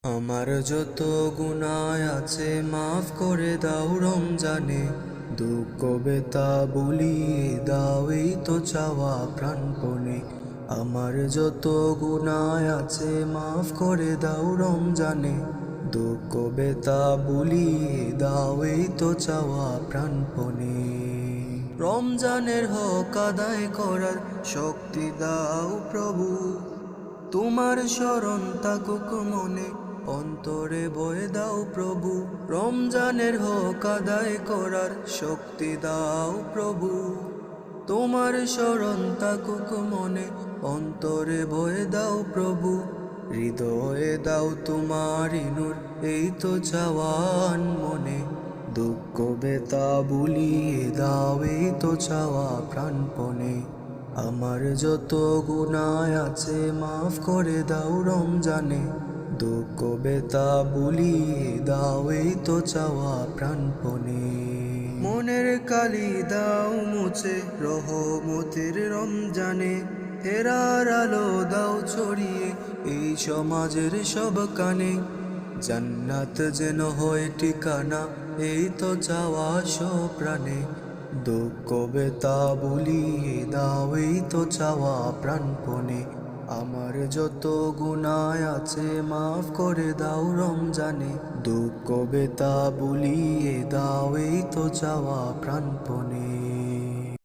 আমার যত গুনাহ আছে মাফ করে দাও রমজানে, দুঃখ বেতা ভুলিয়ে দাও এই তো চাওয়া প্রাণপণে। আমার যত গুনাহ আছে মাফ করে দাও রমজানে, দুঃখ বেতা ভুলিয়ে দাও এই তো চাওয়া প্রাণপণে। রমজানের হক আদায় করার শক্তি দাও প্রভু, তোমার শরণ থাকুক মনে, অন্তরে বয়ে দাও প্রভু। রমজানের হক আদায় করার শক্তি দাও প্রভু, তোমার শরণ থাকুক মনে, অন্তরে বয়ে দাও প্রভু। হৃদয়ে দাও তোমারি নূর এই তো চাওয়ান মনে, দুঃখ বেতা ভুলিয়ে দাও এই তো চাওয়া প্রাণপণে। আমার যত গুনাহ আছে মাফ করে দাও রমজানে, দুঃখ বেতা ভুলিয়ে দাও এই তো চাওয়া প্রাণপণে। মনের কালি দাও মুছে রহমতের রমজানে, হেরার আলো দাও ছড়িয়ে এই সমাজের সব কানে। জান্নাত যেন হয় ঠিকানা এই তো চাওয়া প্রাণে, দুঃখ বেতা ভুলিয়ে দাও এই তো চাওয়া প্রাণপণে। আমার যত গুনাহ আছে মাফ করে দাও রমজানে, দুঃখ বেতা ভুলিয়ে দাও এই তো চাওয়া প্রাণপণে।